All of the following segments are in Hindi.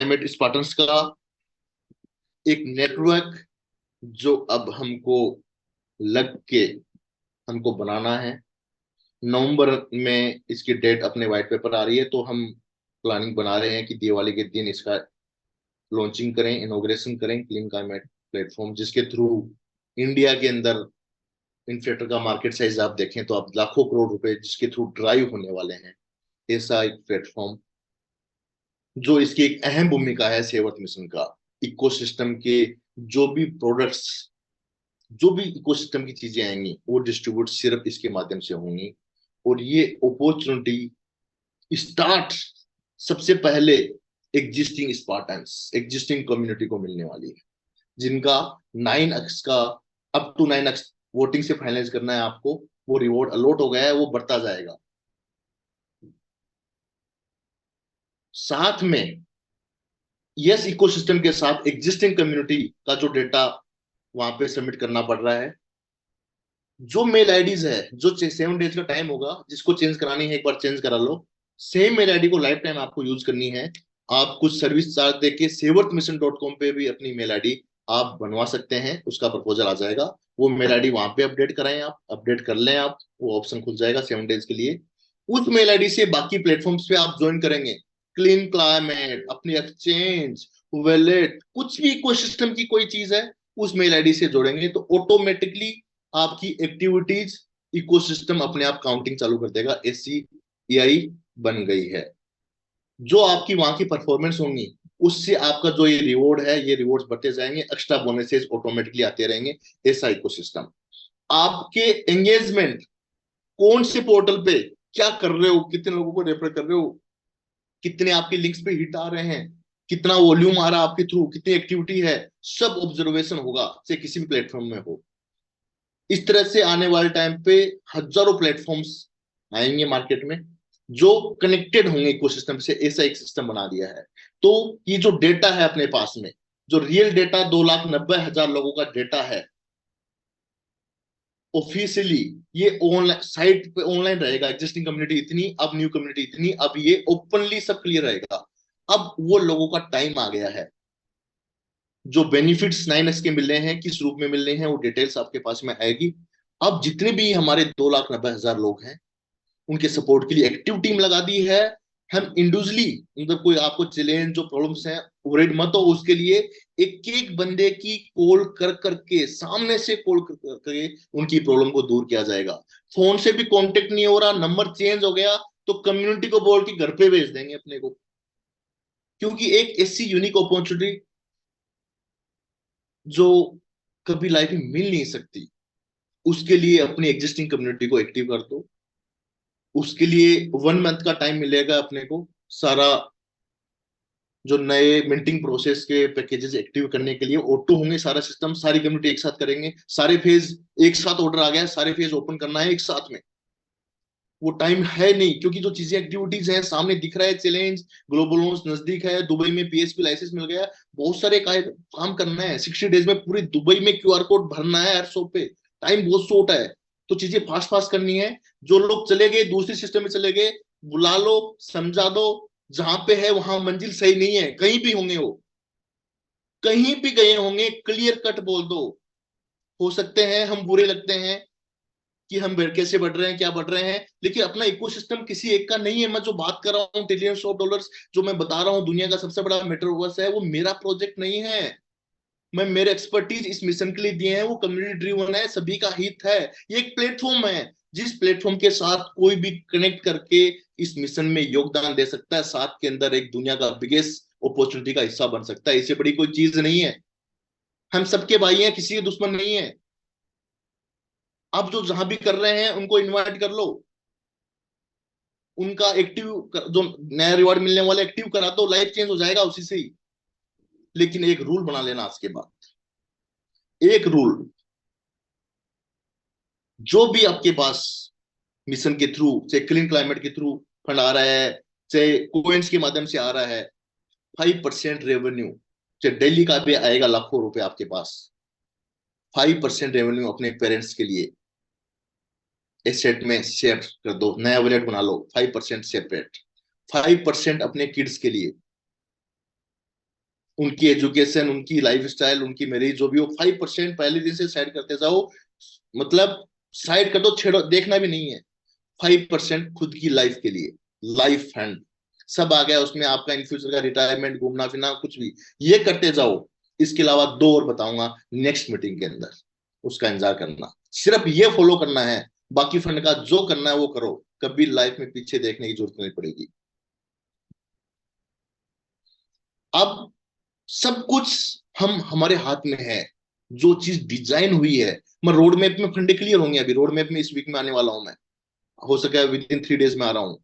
क्लाइमेट स्पार्टन्स का एक नेटवर्क जो अब हमको लग के हमको बनाना है। नवंबर में इसकी डेट अपने व्हाइट पेपर आ रही है, तो हम प्लानिंग बना रहे हैं कि दिवाली के दिन इसका लॉन्चिंग करें, इनॉग्रेशन करें क्लीन क्लाइमेट प्लेटफॉर्म, जिसके थ्रू इंडिया के अंदर इन्फ्लेटर का मार्केट साइज आप देखें तो आप लाखों करोड़ रुपए जिसके थ्रू ड्राइव होने वाले हैं। ऐसा एक प्लेटफॉर्म जो इसकी एक अहम भूमिका है सेवर्थ मिशन का, इकोसिस्टम के जो भी प्रोडक्ट्स, जो भी इकोसिस्टम की चीजें आएंगी वो डिस्ट्रीब्यूट सिर्फ इसके माध्यम से होंगी। और ये अपॉर्चुनिटी स्टार्ट सबसे पहले एग्जिस्टिंग स्पार्टन्स, एग्जिस्टिंग कम्युनिटी को मिलने वाली है, जिनका 9 अक्ष का, अप टू 9 अक्ष वोटिंग से फाइनलाइज करना है आपको। वो रिवॉर्ड अलॉट हो गया है, वो बढ़ता जाएगा। साथ में यस इकोसिस्टम के साथ एग्जिस्टिंग कम्युनिटी का जो डेटा वहां पे सबमिट करना पड़ रहा है, जो मेल आईडीज है, जो 7 डेज का टाइम होगा, जिसको चेंज करानी है एक बार चेंज करा लो। सेम मेल आईडी को लाइफ टाइम आपको यूज करनी है। आप कुछ सर्विस चार्ज देके sewarthmission.com पे भी अपनी मेल आईडी आप बनवा सकते हैं, उसका प्रपोजल आ जाएगा। वो मेल आईडी वहां पे अपडेट कराएं, आप अपडेट कर लें, आप वो ऑप्शन खुल जाएगा 7 डेज के लिए। उस मेल आईडी से बाकी प्लेटफॉर्म्स पे आप ज्वाइन करेंगे, क्लीन क्लाइमेट, अपनी एक्सचेंज, वैलेट, कुछ भी इकोसिस्टम की कोई चीज है, उस मेल आईडी से जोड़ेंगे तो ऑटोमेटिकली आपकी एक्टिविटीज इकोसिस्टम अपने आप काउंटिंग चालू कर देगा। ऐसी एआई बन गई है। जो आपकी वहां की परफॉर्मेंस होंगी उससे आपका जो ये रिवॉर्ड है, ये रिवॉर्ड्स बढ़ते जाएंगे, एक्स्ट्रा बोनसेस ऑटोमेटिकली आते रहेंगे। ऐसा इकोसिस्टम, आपके एंगेजमेंट कौन से पोर्टल पे क्या कर रहे हो, कितने लोगों को रेफर कर रहे हो, कितने आपके लिंक्स पे हिट आ रहे हैं, कितना वॉल्यूम आ रहा है आपके थ्रू, कितनी एक्टिविटी है, सब ऑब्जर्वेशन होगा, चाहे किसी भी प्लेटफॉर्म में हो। इस तरह से आने वाले टाइम पे हजारों प्लेटफॉर्म्स आएंगे मार्केट में जो कनेक्टेड होंगे इकोसिस्टम से। ऐसा एक सिस्टम बना दिया है। तो ये जो डेटा है अपने पास में, जो रियल डेटा 2,90,000 लोगों का डेटा है, ऑफिशियली ये ऑनलाइन साइट पे ऑनलाइन रहेगा। एग्जिस्टिंग कम्युनिटी इतनी, अब न्यू कम्युनिटी इतनी, अब ये ओपनली सब क्लियर रहेगा। अब वो लोगों का टाइम आ गया है। जो बेनिफिट्स 9 एक्स के मिल रहे हैं, किस रूप में मिल रहे हैं, वो डिटेल्स आपके पास में आएगी। अब जितने भी हमारे 2,90,000 लोग हैं, उनके सपोर्ट के लिए एक्टिव टीम लगा दी है। हम इंडिविजुअली, मतलब कोई आपको चैलेंज जो प्रॉब्लम्स हैं, वरीड मत हो उसके लिए। एक एक बंदे की कॉल कर करके, सामने से कॉल कर करके उनकी प्रॉब्लम को दूर किया जाएगा। फोन से भी कांटेक्ट नहीं हो रहा, नंबर चेंज हो गया तो कम्युनिटी को बोल के घर पे भेज देंगे अपने को। क्योंकि एक ऐसी यूनिक अपॉर्चुनिटी जो कभी लाइफ में मिल नहीं सकती, उसके लिए अपनी एग्जिस्टिंग कम्युनिटी को एक्टिव कर दो। उसके लिए 1 मंथ का टाइम मिलेगा अपने को। सारा जो नए मिंटिंग प्रोसेस के पैकेजेस एक्टिव करने के लिए ऑटो होंगे, सारा सिस्टम, सारी कम्युनिटी एक साथ करेंगे, सारे फेज एक साथ, ऑर्डर आ गया, सारे फेज ओपन करना है एक साथ में। वो टाइम है नहीं, क्योंकि जो चीजें एक्टिविटीज हैं सामने दिख रहा है, चैलेंज, ग्लोबल लॉन्च नजदीक है, दुबई में पीएसपी लाइसेंस मिल गया, बहुत सारे काम करना है। 60 डेज में पूरी दुबई में क्यूआर कोड भरना है हर शॉप पे, टाइम बहुत शॉर्ट है। तो चीजें फास्ट फास्ट करनी है। जो लोग चले गए दूसरे सिस्टम में चले गए, बुला लो, समझा दो। जहां पे है वहां मंजिल सही नहीं है, कहीं भी होंगे वो, कहीं भी गए होंगे, क्लियर कट बोल दो। हो सकते हैं हम बुरे लगते हैं कि हम कैसे बढ़ रहे हैं, क्या बढ़ रहे हैं, लेकिन अपना इकोसिस्टम किसी एक का नहीं है। मैं जो बात कर रहा हूँ ट्रिलियंस ऑफ डॉलर्स, जो मैं बता रहा हूँ दुनिया का सबसे बड़ा मेटावर्स है, वो मेरा प्रोजेक्ट नहीं है। मैं मेरे एक्सपर्टीज इस मिशन के लिए दिए हैं, वो कम्युनिटी ड्रिवन है, सभी का हित है। ये एक प्लेटफॉर्म है जिस प्लेटफॉर्म के साथ कोई भी कनेक्ट करके इस मिशन में योगदान दे सकता है, साथ के अंदर एक दुनिया का बिगेस्ट अपॉर्चुनिटी का हिस्सा बन सकता है। इससे बड़ी कोई चीज नहीं है। हम सबके भाई हैं, किसी के दुश्मन नहीं है। आप जो जहां भी कर रहे हैं उनको इन्वाइट कर लो, उनका एक्टिव जो नया रिवॉर्ड मिलने वाला एक्टिव करा दो, लाइफ चेंज हो जाएगा उसी से ही। लेकिन एक रूल बना लेना आज के बाद, एक रूल, जो भी आपके पास मिशन के थ्रू, चाहे क्लीन क्लाइमेट के थ्रू फंड आ रहा है, चाहे कोइंस के माध्यम से आ रहा है, 5% रेवेन्यू, चाहे डेली का भी आएगा लाखों रुपए आपके पास, 5% रेवेन्यू अपने पेरेंट्स के लिए एसेट में शेयर कर दो, नया वैलेट बना लो, 5% सेपरेट, 5% अपने किड्स के लिए, उनकी एजुकेशन, उनकी लाइफ स्टाइल, उनकी मैरिज जो भी हो, 5% पहले दिन से साइड करते जाओ। मतलब साइड कर दो, छेड़ो, देखना भी नहीं है। 5% खुद की लाइफ के लिए, लाइफ फंड सब आ गया उसमें, आपका इन फ्यूचर का रिटायरमेंट, घूमना फिरना, कुछ भी ये करते जाओ। इसके अलावा दो और बताऊंगा नेक्स्ट मीटिंग के अंदर, उसका इंतजार करना। सिर्फ ये फॉलो करना है, बाकी फंड का जो करना है वो करो, कभी लाइफ में पीछे देखने की जरूरत नहीं पड़ेगी। अब सब कुछ हम हमारे हाथ में है। जो चीज डिजाइन हुई है, मैं रोड मैप में फंडे क्लियर होंगे, अभी रोड मैप में इस वीक में आने वाला हूं मैं, हो सके विद इन 3 डेज में आ रहा हूं।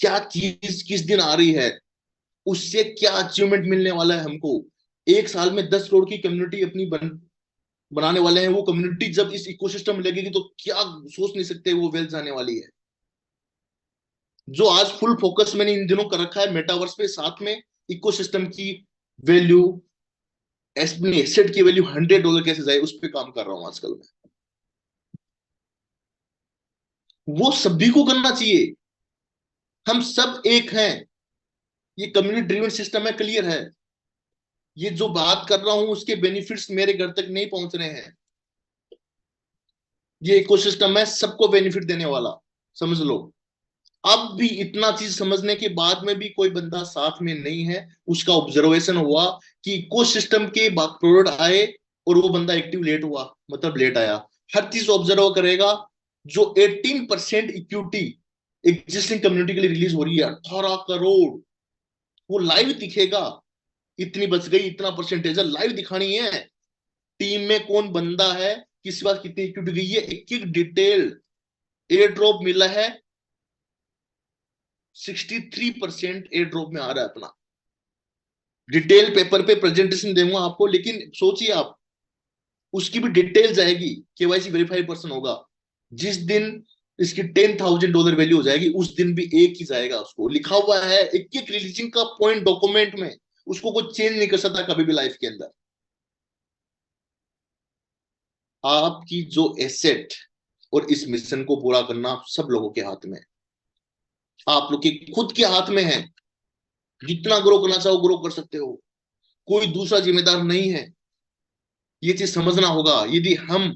क्या चीज किस दिन आ रही है, उससे क्या अचीवमेंट मिलने वाला है हमको। 1 साल में 10 करोड़ की कम्युनिटी अपनी बनाने वाले हैं। वो कम्युनिटी जब इस इकोसिस्टम में लगेगी तो क्या सोच नहीं सकते वो वेल्थ आने वाली है। जो आज फुल फोकस मैंने इन दिनों कर रखा है मेटावर्स पे, साथ में इकोसिस्टम की वैल्यू, अपनी एसेट की वैल्यू $100 कैसे जाए, उस पर काम कर रहा हूं आजकल मैं। वो सभी को करना चाहिए। हम सब एक हैं। ये कम्युनिटी ड्रिवन सिस्टम है, क्लियर है। ये जो बात कर रहा हूं उसके बेनिफिट्स मेरे घर तक नहीं पहुंच रहे हैं। ये इकोसिस्टम है सबको बेनिफिट देने वाला, समझ लो। अब भी इतना चीज समझने के बाद में भी कोई बंदा साथ में नहीं है। उसका ऑब्जर्वेशन हुआ कि इकोसिस्टम के प्रोडक्ट आए और वो बंदा एक्टिव लेट हुआ, मतलब लेट आया। हर चीज ऑब्जर्व करेगा। जो 18% इक्विटी एग्जिस्टिंग कम्युनिटी के लिए रिलीज हो रही है, 18 करोड़, वो लाइव दिखेगा। इतनी बच गई, इतना परसेंटेज है, लाइव दिखानी है। टीम में कौन बंदा है, किस बात कितनी इक्विटी गई है, एक एक डिटेल। एयर ड्रॉप मिला है, 63% एयर ड्रॉप में आ रहा है अपना। डिटेल पेपर पे प्रेजेंटेशन दूंगा आपको, लेकिन सोचिए आप, उसकी भी डिटेल जाएगी। केवाईसी वेरीफाइड पर्सन होगा। जिस दिन इसकी $10,000 वैल्यू हो जाएगी, उस दिन भी एक ही जाएगा। उसको लिखा हुआ है एक एक रिलीजिंग का पॉइंट डॉक्यूमेंट में। उसको कोई चेंज नहीं कर सकता कभी भी लाइफ के अंदर। आपकी जो एसेट और इस मिशन को पूरा करना सब लोगों के हाथ में है। आप लोग के खुद के हाथ में है। जितना ग्रो करना चाहो ग्रो कर सकते हो। कोई दूसरा जिम्मेदार नहीं है। ये चीज समझना होगा। यदि हम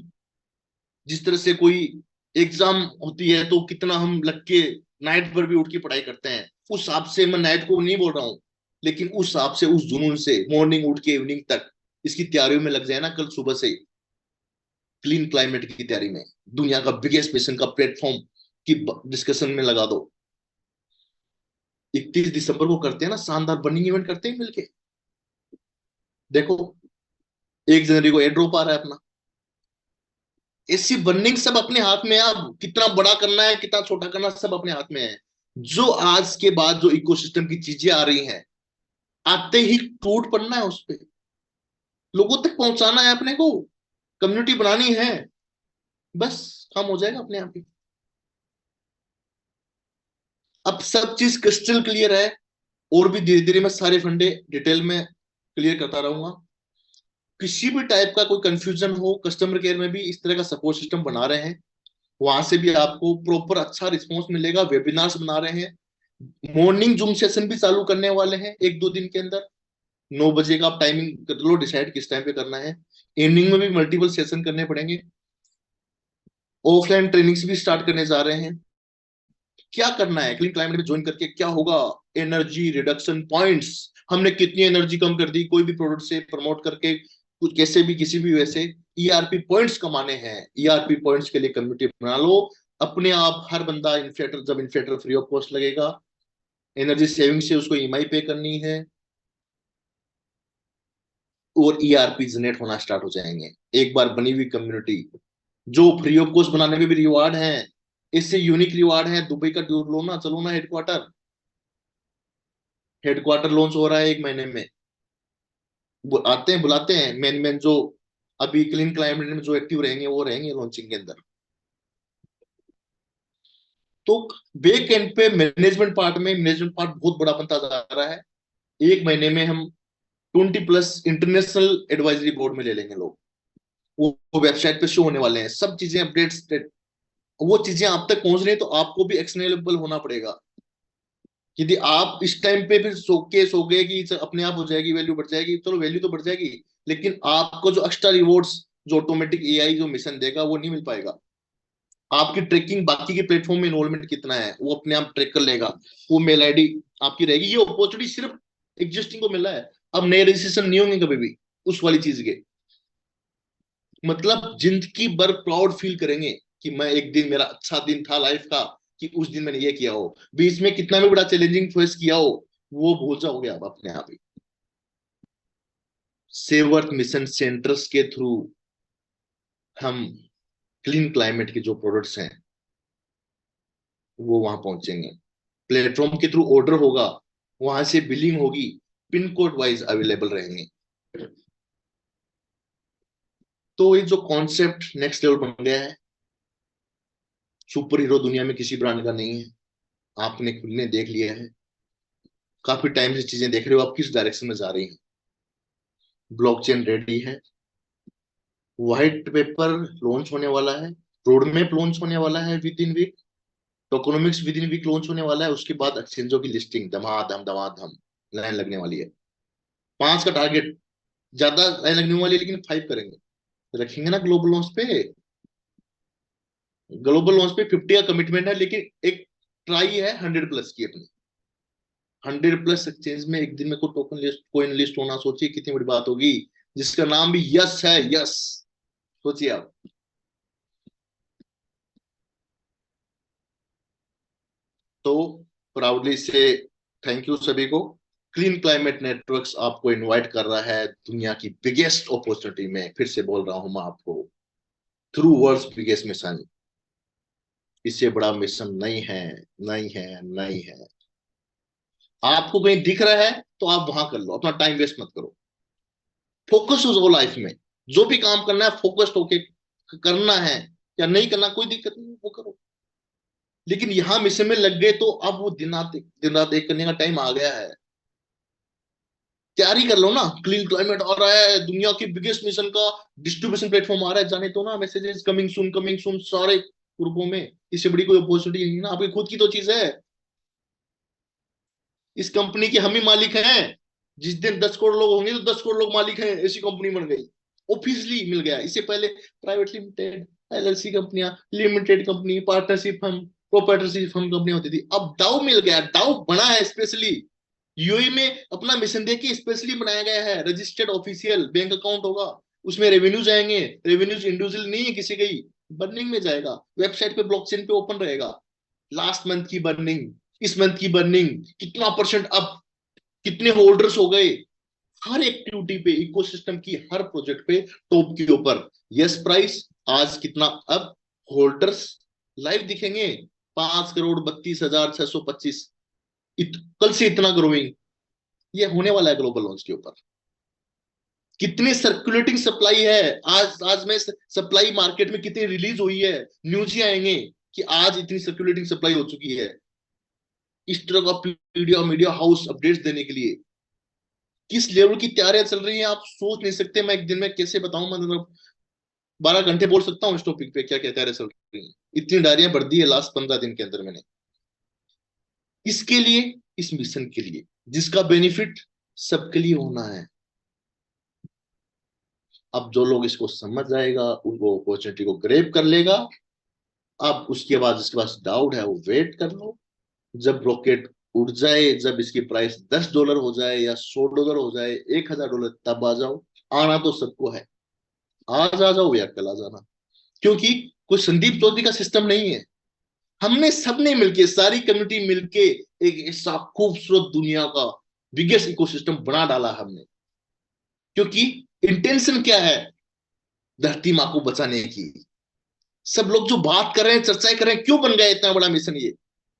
जिस तरह से कोई एग्जाम होती है तो कितना हम लग के नाइट पर भी उठ के पढ़ाई करते हैं, उस हिसाब से मैं नाइट को नहीं बोल रहा हूँ, लेकिन उस हिसाब से उस जुनून से मॉर्निंग उठ के इवनिंग तक इसकी तैयारियों में लग जाए ना, कल सुबह से क्लीन क्लाइमेट की तैयारी में, दुनिया का बिगेस्ट मिशन का प्लेटफॉर्म की डिस्कशन में लगा दो। 31 दिसंबर को करते हैं ना शानदार बर्निंग इवेंट, करते हैं मिलके। देखो, 1 जनवरी को एयर ड्रॉप आ रहा है अपना। ऐसी बर्निंग सब अपने हाथ में है। अब कितना बड़ा करना है, कितना छोटा करना है, सब अपने हाथ में है। जो आज के बाद जो इकोसिस्टम की चीजें आ रही हैं, आते ही टूट पड़ना है उस पे, लोगों तक पहुंचाना है अपने को, कम्युनिटी बनानी है। बस काम हो जाएगा अपने आप ही। अब सब चीज क्रिस्टल क्लियर है। और भी धीरे धीरे मैं सारे फंडे डिटेल में क्लियर करता रहूंगा। किसी भी टाइप का कोई कंफ्यूजन हो, कस्टमर केयर में भी इस तरह का सपोर्ट सिस्टम बना रहे हैं। वहां से भी आपको प्रॉपर अच्छा रिस्पॉन्स मिलेगा। वेबिनार्स बना रहे हैं। मॉर्निंग जूम सेशन भी चालू करने वाले हैं 1-2 दिन के अंदर। 9 बजे का आप टाइमिंग कर लो डिसाइड किस टाइम पे करना है। इवनिंग में भी मल्टीपल सेशन करने पड़ेंगे। ऑफलाइन ट्रेनिंग्स भी स्टार्ट करने जा रहे हैं। क्या करना है क्लीन क्लाइमेट में ज्वाइन करके, क्या होगा। एनर्जी रिडक्शन पॉइंट्स, हमने कितनी एनर्जी कम कर दी कोई भी प्रोडक्ट से प्रमोट करके, कुछ कैसे भी किसी भी वैसे। ईआरपी पॉइंट्स कमाने हैं। ईआरपी पॉइंट्स के लिए कम्युनिटी बना लो। अपने आप हर बंदा इन्फ्लेटर, जब इन्फ्लेटर फ्री ऑफ कॉस्ट लगेगा, एनर्जी सेविंग से उसको ईएमआई पे करनी है, और ईआरपी जनरेट होना स्टार्ट हो जाएंगे। एक बार बनी हुई कम्युनिटी, जो फ्री ऑफ कॉस्ट बनाने में भी रिवार्ड है। इससे यूनिक रिवार्ड है, दुबई का टूर लो ना, चलो ना हेडक्वार्टर। हेडक्वार्टर लॉन्च हो रहा है 1 महीने में। आते हैं, बुलाते हैं मेन मेन जो अभी क्लीन क्लाइमेट में जो एक्टिव रहेंगे वो रहेंगे लॉन्चिंग के अंदर। तो बैक एंड पे मैनेजमेंट पार्ट बहुत बड़ा बनता जा रहा है। 1 महीने में हम 20+ इंटरनेशनल एडवाइजरी बोर्ड में ले लेंगे लोग। वो वेबसाइट पे शो होने वाले हैं सब चीजें, अपडेट्स। वो चीजें आप तक पहुंच रही है तो आपको भी एक्शनेबल होना पड़ेगा। यदि आप इस टाइम पे फिर सो गए कि अपने आप हो जाएगी, वैल्यू बढ़ जाएगी, चलो वैल्यू तो बढ़ जाएगी, लेकिन आपको जो एक्स्ट्रा रिवॉर्ड्स, जो ऑटोमेटिक एआई जो मिशन देगा वो नहीं मिल पाएगा। आपकी ट्रैकिंग, बाकी के प्लेटफॉर्म में इन्वॉल्वमेंट कितना है वो अपने आप ट्रैक कर लेगा, वो मेल आईडी आपकी रहेगी। ये अपॉर्चुनिटी सिर्फ एग्जिस्टिंग को मिला है, अब नए रजिस्ट्रेशन नहीं होंगे कभी भी उस वाली चीज के। मतलब जिंदगी भर प्राउड फील करेंगे कि मैं एक दिन, मेरा अच्छा दिन था लाइफ का, कि उस दिन मैंने ये किया हो, बीच में कितना भी बड़ा चैलेंजिंग फेस किया हो, वो भूल जाओगे आप अपने आप ही। सेवर्थ मिशन सेंटर्स के थ्रू हम क्लीन क्लाइमेट के जो प्रोडक्ट्स हैं वो वहां पहुंचेंगे। प्लेटफॉर्म के थ्रू ऑर्डर होगा, वहां से बिलिंग होगी, पिन कोड वाइज अवेलेबल रहेंगे। तो ये जो कॉन्सेप्ट नेक्स्ट लेवल बन गया है, सुपर हीरो दुनिया में किसी ब्रांड का नहीं है, आपने खुद ने देख लिया है। काफी टाइम से चीजें देख रहे हो आप किस डायरेक्शन में जा रही हैं। ब्लॉकचेन रेडी है, व्हाइट पेपर लॉन्च होने वाला है, रोड मैप लॉन्च होने वाला है within week, tokenomics within week launch होने वाला है। उसके बाद एक्सचेंजों की लिस्टिंग धमाधम धमाधम लाइन लगने वाली है। 5 का टारगेट, ज्यादा लाइन लगने वाली है लेकिन 5 करेंगे, रखेंगे ना ग्लोबल लॉन्च पे। ग्लोबल लॉन्च पे 50 का कमिटमेंट है, लेकिन एक ट्राई है 100 प्लस की अपनी। 100 प्लस एक्सचेंज में एक दिन में कोई टोकन लिस्ट, कोइन लिस्ट होना, सोचिए कितनी बड़ी बात होगी, जिसका नाम भी यस है, यस। सोचिए आप। तो प्राउडली से थैंक यू सभी को। क्लीन क्लाइमेट नेटवर्क्स आपको इनवाइट कर रहा है दुनिया की बिगेस्ट अपॉर्चुनिटी में, फिर से बोल रहा हूं मैं आपको, थ्रू वर्ल्ड्स बिगेस्ट मिशन। इससे बड़ा मिशन नहीं है, नहीं है, नहीं है। आपको कहीं दिख रहा है तो आप वहां कर लो, अपना टाइम वेस्ट मत करो। फोकस हो लाइफ में, जो भी काम करना है फोकस्ड होके करना है, या नहीं करना कोई दिक्कत नहीं, वो करो। लेकिन यहां मिशन में लग गए तो अब वो दिन रात एक करने का टाइम आ गया है। तैयारी कर लो ना, क्लीन क्लाइमेट आ रहा है, दुनिया की बिगेस्ट मिशन का डिस्ट्रीब्यूशन प्लेटफॉर्म आ रहा है, जाने तो ना मैसेजेस कमिंग सून सारे ग्रुपों में। इससे बड़ी कोई अपॉर्चुनिटी नहीं है ना, आपकी खुद की तो चीज है। इस कंपनी के हम ही मालिक हैं। जिस दिन 10 करोड़ लोग होंगे तो 10 करोड़ लोग मालिक हैं, ऐसी कंपनी बन गई। ऑफिशियली मिल गया। इससे पहले प्राइवेट लिमिटेड, एलएलसी कंपनियां, limited company, partnership firm, proprietorship firm company होती थी, अब दाव मिल गया। दाव बना है स्पेशली यूएई में, अपना मिशन देख के स्पेशली बनाया गया है। रजिस्टर्ड ऑफिशियल बैंक अकाउंट होगा, उसमें रेवेन्यूज आएंगे। रेवेन्यूज इंडिविजुअल नहीं है किसी का ही, बर्निंग में जाएगा, वेबसाइट पे ब्लॉकचेन पे ओपन रहेगा। लास्ट मंथ की बर्निंग, इस मंथ की बर्निंग, कितना परसेंट अप, कितने होल्डर्स हो गए, हर एक्टिविटी पे, इकोसिस्टम की हर प्रोजेक्ट पे टॉप के ऊपर। यस प्राइस आज कितना अब, होल्डर्स लाइव दिखेंगे, 5 करोड़ 32,625। कल से इतना ग्रोइंग, ये होने वाला है ग्लोबल लॉन्च के ऊपर। कितनी सर्कुलेटिंग सप्लाई है, आज में सप्लाई मार्केट में कितनी रिलीज हुई है, न्यूज ही आएंगे कि आज इतनी सर्कुलेटिंग सप्लाई हो चुकी है। इस तरह का मीडिया मीडिया हाउस अपडेट्स देने के लिए किस लेवल की तैयारियां चल रही हैं आप सोच नहीं सकते। मैं एक दिन में कैसे बताऊं, मतलब 12 घंटे बोल सकता हूँ इस टॉपिक पे, क्या क्या तैयारियां चल रही हैं। इतनी डायरियां भर दी है लास्ट 15 दिन के अंदर मैंने, इसके लिए, इस मिशन के लिए, जिसका बेनिफिट सबके लिए होना है। अब जो लोग इसको समझ जाएगा, वो अपॉर्चुनिटी को ग्रेब कर लेगा। अब उसके बाद जिसके पास डाउट है वो वेट कर लो। जब रॉकेट उड़ जाए, जब इसकी प्राइस $10 हो जाए या $100 हो जाए, $1,000, तब आ जाओ। आना तो सबको है, आज आ जाओ या कल आ जाना। क्योंकि कोई संदीप चौधरी का सिस्टम नहीं है। हमने सबने मिलके, सारी कम्युनिटी मिलके एक ऐसा खूबसूरत दुनिया का बिगेस्ट इकोसिस्टम बना डाला हमने। क्योंकि इंटेंशन क्या है, धरती माँ को बचाने की। सब लोग जो बात कर रहे हैं, चर्चाएं कर रहे हैं, क्यों बन गया इतना बड़ा मिशन ये,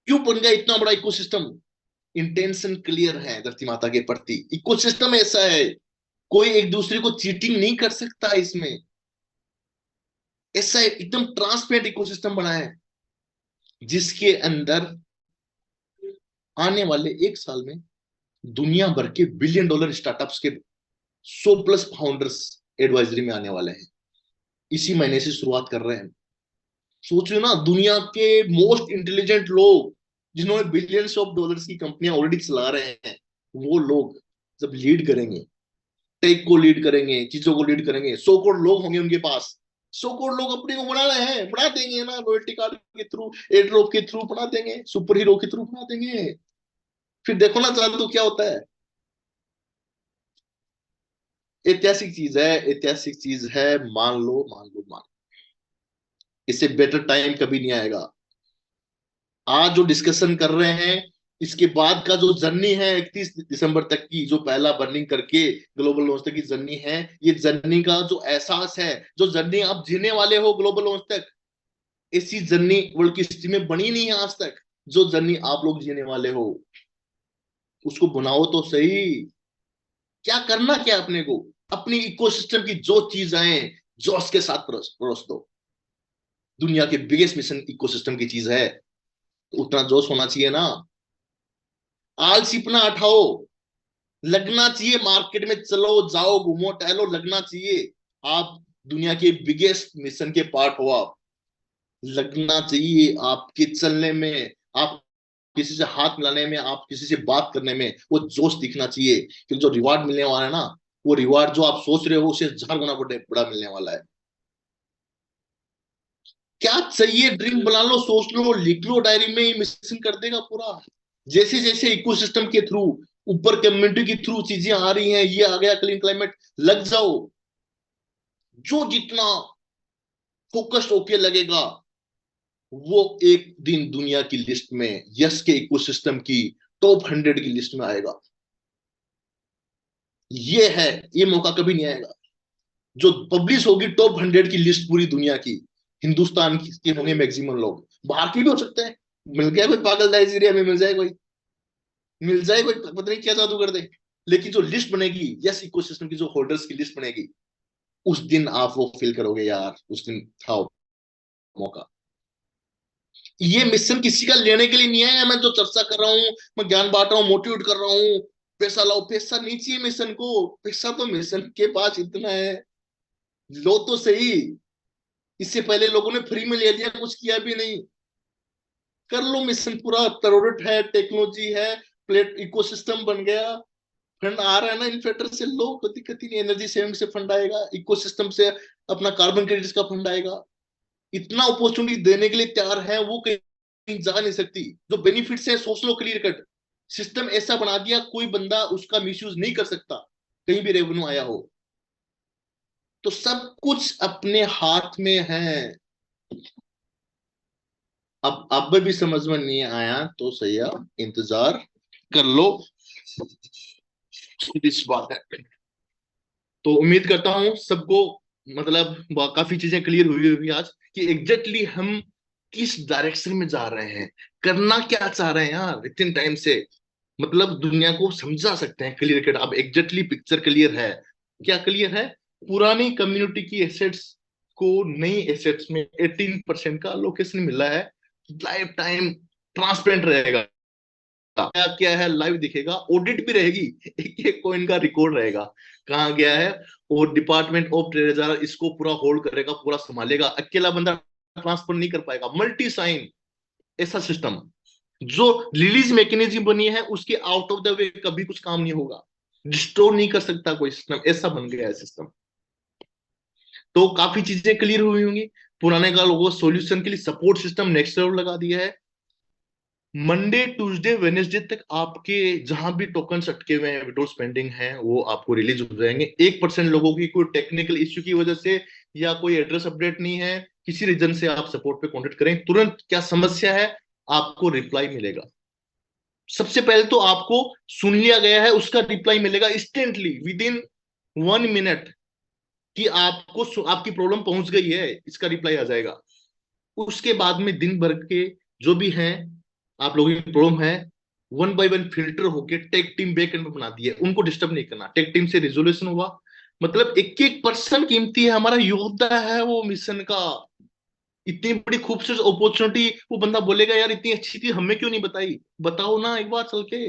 क्यों बन गया इतना बड़ा इकोसिस्टम। इंटेंशन क्लियर है धरती माता के प्रति, इकोसिस्टम ऐसा है, कोई एक दूसरे को चीटिंग नहीं कर सकता इसमें। ऐसा एकदम ट्रांसपेरेंट इकोसिस्टम बना है, जिसके अंदर आने वाले 1 साल में दुनिया भर के $1 बिलियन स्टार्टअप्स के 100+ फाउंडर्स एडवाइजरी में आने वाले हैं। इसी महीने से शुरुआत कर रहे हैं। सोचो ना, दुनिया के मोस्ट इंटेलिजेंट लोग, जिन्होंने बिलियंस ऑफ डॉलर्स की कंपनियां ऑलरेडी चला रहे हैं, वो लोग जब लीड करेंगे, टेक को लीड करेंगे, चीजों को लीड करेंगे, 100 करोड़ लोग होंगे उनके पास। 100 करोड़ लोग अपने को बना रहे हैं, बना देंगे ना, लॉयल्टी कार्ड के थ्रू, एयर ड्रॉप के थ्रू बना देंगे, सुपर हीरो के थ्रू बना देंगे। फिर देखो ना चाल तो क्या होता है। ऐतिहासिक चीज है, ऐतिहासिक चीज है, मान लो मान लो मान लो। इससे बेटर टाइम कभी नहीं आएगा। आज जो डिस्कशन कर रहे हैं, इसके बाद का जो जर्नी है 31 दिसंबर तक की, जो पहला बर्निंग करके ग्लोबल लॉन्च तक की जर्नी है, ये जर्नी का जो एहसास है, जो जर्नी आप जीने वाले हो ग्लोबल लॉन्च तक, ऐसी जर्नी वर्ल्ड की हिस्ट्री में बनी नहीं है आज तक। जो जर्नी आप लोग जीने वाले हो, उसको बनाओ तो सही। क्या करना, क्या अपने को, अपनी इकोसिस्टम की जो चीज आए, जोश के साथ परोस दो। दुनिया के बिगेस्ट मिशन इकोसिस्टम की चीज है, तो उतना जोश होना चाहिए ना। आलसीपना हटाओ, लगना चाहिए मार्केट में, चलो जाओ घूमो टहलो, लगना चाहिए। आप दुनिया के बिगेस्ट मिशन के पार्ट हो आप, लगना चाहिए आपके चलने में, आप किसी से हाथ मिलाने में, आप किसी से बात करने में, वो जोश दिखना चाहिए। क्योंकि जो रिवार्ड मिलने वाला है ना, वो रिवार्ड जो आप सोच रहे हो उससे 1000 गुना बड़ा मिलने वाला है। क्या चाहिए, ड्रीम बना लो, सोच लो, लिख लो डायरी में, ये मिशन कर देगा पूरा। जैसे जैसे इकोसिस्टम के थ्रू, ऊपर कम्युनिटी के थ्रू चीजें आ रही हैं, ये आ गया क्लीन क्लाइमेट, लग जाओ। जो जितना फोकस्ड होके लगेगा, वो एक दिन दुनिया की लिस्ट में, यस के इकोसिस्टम की टॉप 100 की लिस्ट में आएगा। ये है, ये मौका कभी नहीं आएगा। जो पब्लिश होगी टॉप 100 की लिस्ट पूरी दुनिया की, हिंदुस्तान के होंगे मैक्सिमम लोग, बाहर के भी हो सकते हैं। मिल गया कोई पागल नाइजीरिया में, मिल जाए कोई, मिल जाए कोई, पता नहीं क्या जादू कर दे। लेकिन जो लिस्ट बनेगी, यस इकोसिस्टम की जो होल्डर्स की लिस्ट बनेगी, उस दिन आप वो फील करोगे यार, उस दिन था मौका। ये मिशन किसी का लेने के लिए नहीं है, मैं जो चर्चा कर रहा हूँ, मैं ज्ञान बांट रहा हूँ, मोटिवेट कर रहा हूँ। पैसा लाओ, पैसा नहीं चाहिए मिशन को, पैसा तो मिशन के पास इतना है, लो तो सही। इससे पहले लोगों ने फ्री में ले लिया, कुछ किया भी नहीं। कर लो मिशन पूरा, प्रोडक्ट है, टेक्नोलॉजी है, प्लेट इकोसिस्टम बन गया। फंड आ रहा है ना इन्फ्लेटर से, लो, कोई दिक्कत ही नहीं। एनर्जी सेविंग से फंड आएगा, इकोसिस्टम से अपना कार्बन क्रेडिट्स का फंड आएगा। इतना अपॉर्चुनिटी देने के लिए तैयार है, वो कहीं जा नहीं सकती। जो बेनिफिट्स है सोच लो क्लियर कट। सिस्टम ऐसा बना दिया, कोई बंदा उसका मिसयूज नहीं कर सकता, कहीं भी रेवेन्यू आया हो। तो सब कुछ अपने हाथ में है। अब भी समझ में नहीं आया तो सही है, इंतजार कर लो, इस बात है। तो उम्मीद करता हूँ सबको, मतलब काफी चीजें क्लियर हुई होगी आज, कि एग्जैक्टली हम किस डायरेक्शन में जा रहे हैं, करना क्या चाह रहे हैं यार इतने टाइम से। मतलब दुनिया को समझा सकते हैं क्लियर कट, अब एग्जैक्टली पिक्चर क्लियर है। क्या क्लियर है? पुरानी कम्युनिटी की एसेट्स को नई एसेट्स में 18% का लोकेशन मिला है। लाइफ टाइम ट्रांसपेरेंट रहेगा, क्या क्या है लाइव दिखेगा, ऑडिट भी रहेगी, एक एक कॉइन का रिकॉर्ड रहेगा, कहाँ गया है। और डिपार्टमेंट ऑफ ट्रेजर इसको पूरा होल्ड करेगा, पूरा संभालेगा, अकेला बंदा ट्रांसफर नहीं कर पाएगा, मल्टी साइन ऐसा सिस्टम। जो रिलीज मैकेनिज्म बनी है, उसके आउट ऑफ द वे कभी कुछ काम नहीं होगा, डिस्टोर नहीं कर सकता कोई सिस्टम, ऐसा बन गया है सिस्टम। तो काफी चीजें क्लियर हुई होंगी। पुराने का लोगों सोल्यूशन के लिए सपोर्ट सिस्टम नेक्स्ट लेवल लगा दिया है। मंडे ट्यूसडे वेनेसडे तक आपके जहां भी टोकन अटके हुए हैं, विड्रॉल पेंडिंग है, वो आपको रिलीज हो जाएंगे। 1% लोगों की कोई टेक्निकल इश्यू की वजह से, या कोई एड्रेस अपडेट नहीं है, किसी रीजन से आप सपोर्ट पे कांटेक्ट करें, तुरंत क्या समस्या है, आपको रिप्लाई मिलेगा। सबसे पहले तो आपको सुन लिया गया है उसका रिप्लाई मिलेगा इंस्टेंटली, विद इन 1 मिनट, कि आपको आपकी प्रॉब्लम पहुंच गई है, इसका रिप्लाई आ जाएगा। उसके बाद में दिन भर के जो भी हैं आप लोगों की प्रॉब्लम है, वन बाय वन फिल्टर होके टेक टीम बैक एंड में बना दी है, उनको डिस्टर्ब नहीं करना, टेक टीम से रिजोल्यूशन हुआ। मतलब एक एक पर्सन कीमती है, हमारा योद्धा है वो मिशन का। इतनी बड़ी खूबसूरत अपॉर्चुनिटी, वो बंदा बोलेगा यार इतनी अच्छी थी, हमें क्यों नहीं बताई, बताओ ना एक बार चल के।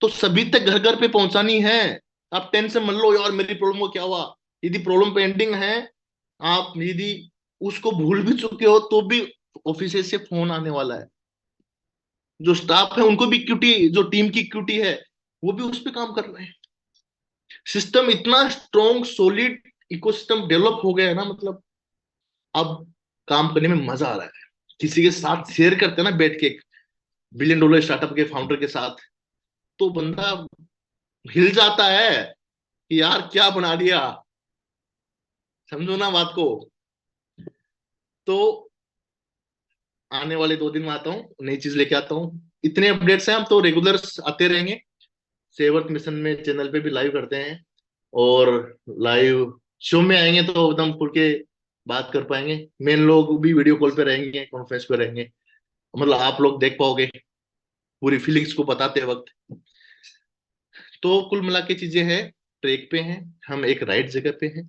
तो सभी तक घर घर पे पहुंचानी है। आप टेंशन मत लो यार मेरी प्रॉब्लम को क्या हुआ, यदि प्रॉब्लम पेंडिंग है, आप यदि उसको भूल भी चुके हो तो भी ऑफिस से फोन आने वाला है। जो स्टाफ है उनको भी इक्विटी, जो टीम की इक्विटी है वो भी उस पर काम कर रहे हैं। सिस्टम इतना स्ट्रॉन्ग सॉलिड इकोसिस्टम डेवलप हो गया है ना, मतलब अब काम करने में मजा आ रहा है। किसी के साथ शेयर करते हैं ना बैठ के, $1 बिलियन स्टार्टअप के फाउंडर के साथ, तो बंदा हिल जाता है कि यार क्या बना दिया। समझो ना बात को। तो आने वाले 2 दिन में आता हूँ, नई चीज लेके आता हूँ। इतने अपडेट्स हैं, हम तो रेगुलर आते रहेंगे। सेवर्थ मिशन में चैनल पे भी लाइव करते हैं, और लाइव शो में आएंगे तो एकदम खुल के बात कर पाएंगे। मेन लोग भी वीडियो कॉल पे रहेंगे, कॉन्फ्रेंस पे रहेंगे, मतलब आप लोग देख पाओगे पूरी फीलिंग्स को बताते वक्त। तो कुल मिला के चीजें हैं, ट्रैक पे हैं, हम एक राइट जगह पे हैं,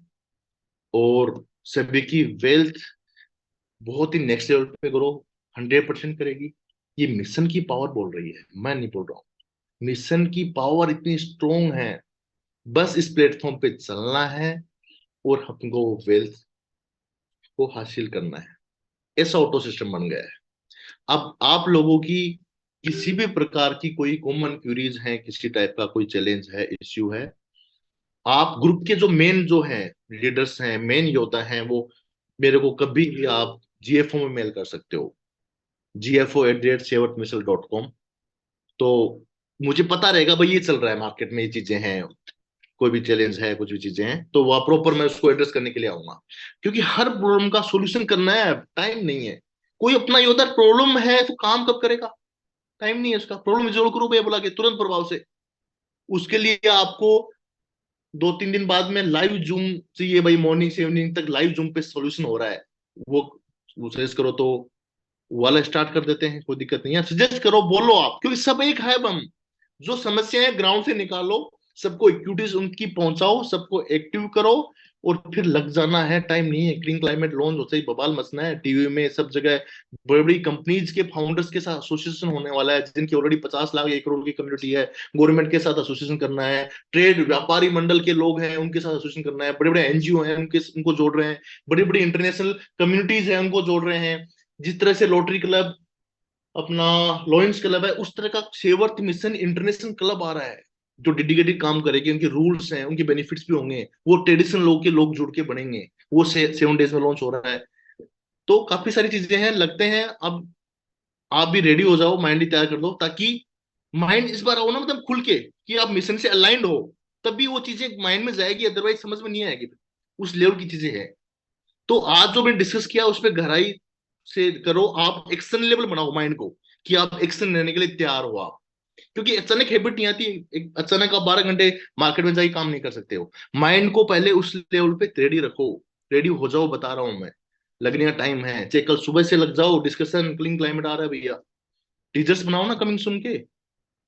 और सभी की वेल्थ बहुत ही नेक्स्ट लेवल पे ग्रो 100% करेगी। ये मिशन की पावर बोल रही है, मैं नहीं बोल रहा हूँ। मिशन की पावर इतनी स्ट्रोंग है, बस इस प्लेटफॉर्म पे चलना है और हमको वेल्थ को हासिल करना है। ऐसा ऑटो सिस्टम बन गया है। अब आप लोगों की किसी भी प्रकार की कोई कॉमन क्यूरीज है, किसी टाइप का कोई चैलेंज है, इश्यू है, आप ग्रुप के जो मेन जो हैं लीडर्स हैं, मेन योद्धा हैं, वो मेरे को कभी भी आप जीएफओ में मेल कर सकते हो, gfo@sevartmissile.com। तो मुझे पता रहेगा भाई ये चल रहा है मार्केट में, ये चीजें हैं, कोई भी चैलेंज है, कुछ भी चीजें हैं, तो वह प्रॉपर मैं उसको एड्रेस करने के लिए आऊंगा। क्योंकि हर प्रॉब्लम का सॉल्यूशन करना है, टाइम नहीं है। कोई अपना योद्धा प्रॉब्लम है तो काम कब करेगा, टाइम नहीं है उसका। प्रॉब्लम रिजोल्व करो भैया बोला के तुरंत प्रभाव से। उसके लिए आपको 2-3 दिन बाद में लाइव जूम चाहिए भाई, मॉर्निंग से इवनिंग तक लाइव जूम पे सॉल्यूशन हो रहा है, वो सजेस्ट करो तो वो वाला स्टार्ट कर देते हैं, कोई दिक्कत नहीं है। सजेस्ट करो, बोलो आप, क्योंकि सब एक है बम। जो समस्या है ग्राउंड से निकालो, सबको इक्विटीज उनकी पहुंचाओ, सबको एक्टिव करो, और फिर लग जाना है। टाइम नहीं है। ग्रीन क्लाइमेट लॉन्च होते ही बवाल मचना है टीवी में सब जगह। बड़ी बड़ी कंपनीज के फाउंडर्स के साथ एसोसिएशन होने वाला है, जिनकी ऑलरेडी 50 लाख 1 करोड़ की कम्युनिटी है। गवर्नमेंट के साथ एसोसिएशन करना है, ट्रेड व्यापारी मंडल के लोग हैं उनके साथ एसोसिएशन करना है, बड़े बड़े एनजीओ हैं उनको जोड़ रहे हैं, बड़ी बड़ी इंटरनेशनल कम्युनिटीज हैं उनको जोड़ रहे हैं। जिस तरह से रोटरी क्लब, अपना लॉयंस क्लब है, उस तरह का सेवर्थ मिशन इंटरनेशनल क्लब आ रहा है, जो डेडिकेटेड काम करेगी। उनके रूल्स हैं, उनके बेनिफिट्स भी होंगे, वो ट्रेडिशनल लोग के लोग जुड़ के बनेंगे। वो 7 डेज में लॉन्च हो रहा है। तो काफी सारी चीजें हैं, लगते हैं। अब आप भी रेडी हो जाओ, माइंड ही तैयार कर दो, ताकि माइंड इस बार आओ ना, मतलब खुल के, कि आप मिशन से अलाइंड हो, तभी वो चीजें माइंड में जाएगी, अदरवाइज समझ में नहीं आएगी। उस लेवल की चीजें हैं। तो आज जो मैंने डिस्कस किया उस पर गहराई से करो, आप एक्शन लेवल बनाओ माइंड को, कि आप एक्शन लेने के लिए तैयार हो आप। क्योंकि अचानक हैबिट नहीं आती। एक अचानक आप 12 घंटे मार्केट में जाके काम नहीं कर सकते हो। माइंड को पहले उस लेवल पे रेडी रखो, रेडी हो जाओ, बता रहा हूं मैं। लगने का टाइम है, चाहे कल सुबह से लग जाओ। डिस्कशन क्लीन क्लाइमेट आ रहा है भैया, टीचर्स बनाओ ना कमिंग सुन के।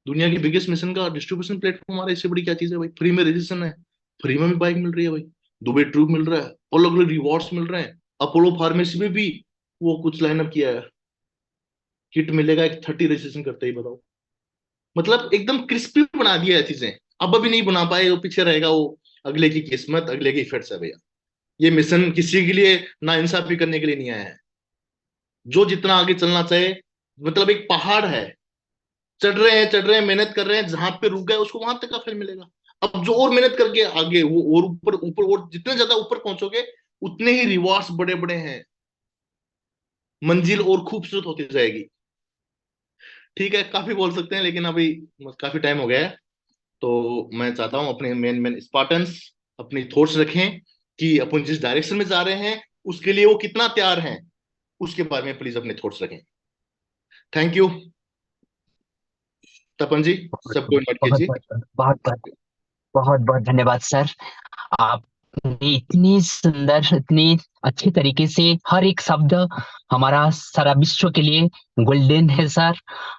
दुनिया की बिगेस्ट मिशन का डिस्ट्रीब्यूशन प्लेटफॉर्म आ रहा है, इससे बड़ी क्या चीज है भाई। फ्री में रजिस्ट्रेशन है, फ्री में भी बाइक मिल रही है भाई, दुबई ट्रिप मिल रहा है, अलग अलग रिवॉर्ड्स मिल रहे हैं। अपोलो फार्मेसी में भी वो कुछ लाइनअप किया है, किट मिलेगा एक 30 रजिस्ट्रेशन करते ही, बताओ। मतलब एकदम क्रिस्पी बना दिया है चीजें। अब अभी नहीं बना पाए वो पीछे रहेगा, वो अगले की किस्मत, अगले की फिर से भैया। ये मिशन किसी के लिए ना इंसाफी करने के लिए नहीं आया है। जो जितना आगे चलना चाहे, मतलब एक पहाड़ है, चढ़ रहे हैं, मेहनत कर रहे हैं, जहां पे रुक गए उसको वहां तक का फल मिलेगा। अब जो और मेहनत करके आगे वो और ऊपर ऊपर, और जितने ज्यादा ऊपर पहुंचोगे उतने ही रिवॉर्ड्स बड़े बड़े हैं, मंजिल और खूबसूरत होती जाएगी। ठीक है, काफी बोल सकते हैं, लेकिन अभी काफी टाइम हो गया है। तो मैं चाहता हूं अपने मेन मेन स्पार्टन्स अपनी थॉट्स रखें, कि अपन जिस डायरेक्शन में जा रहे हैं उसके लिए वो कितना तैयार हैं, उसके बारे में प्लीज अपने थॉट्स रखें। Thank you. तपन जी, बहुत सबको इनवाइट बहुत कीजिए। बहुत बहुत बहुत बहुत बहुत धन्यवाद सर। आपने इतनी सुंदर, इतनी अच्छे तरीके से हर एक शब्द हमारा सारा विश्व के लिए गोल्डन है सर।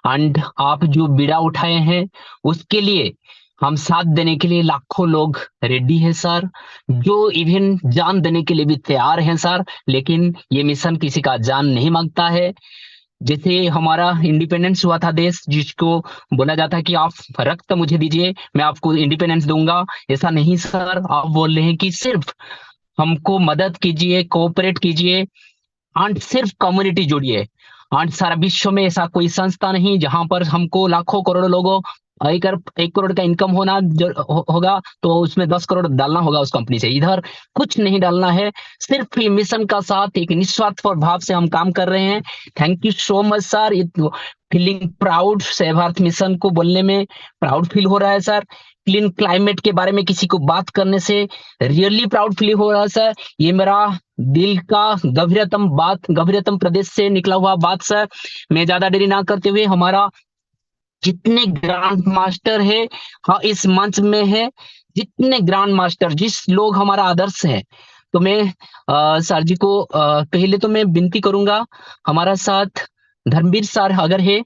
एंड आप जो बीड़ा उठाए हैं उसके लिए हम साथ देने के लिए लाखों लोग रेडी है सर, जो इवन जान देने के लिए भी तैयार हैं सर। लेकिन ये मिशन किसी का जान नहीं मांगता है। जैसे हमारा इंडिपेंडेंस हुआ था देश, जिसको बोला जाता है कि आप रक्त मुझे दीजिए मैं आपको इंडिपेंडेंस दूंगा, ऐसा नहीं सर। आप बोल रहे हैं कि सिर्फ हमको मदद कीजिए, कोऑपरेट कीजिए, एंड सिर्फ कम्युनिटी जोड़िए। और सारा विश्व में ऐसा कोई संस्था नहीं जहां पर हमको लाखों करोड़ों लोगों 1 करोड़ का इनकम होगा तो उसमें 10 करोड़ डालना होगा उस कंपनी से। इधर कुछ नहीं डालना है, सिर्फ ये मिशन का साथ एक निस्वार्थ भाव से हम काम कर रहे हैं। Thank you so much sir. Feeling proud, save earth mission को बोलने में प्राउड फील हो रहा है सर। क्लीन क्लाइमेट के बारे में किसी को बात करने से रियली प्राउड फील हो रहा है सर। ये मेरा दिल का गभीरतम प्रदेश से निकला हुआ बात सर। मैं ज्यादा देरी ना करते हुए, हमारा जितने ग्रांड मास्टर है, हाँ, इस मंच में है, जितने ग्रांड मास्टर, जिस लोग हमारा आदर्श है, तो मैं सर जी को पहले तो मैं विनती करूंगा, हमारा साथ धर्मवीर सर अगर है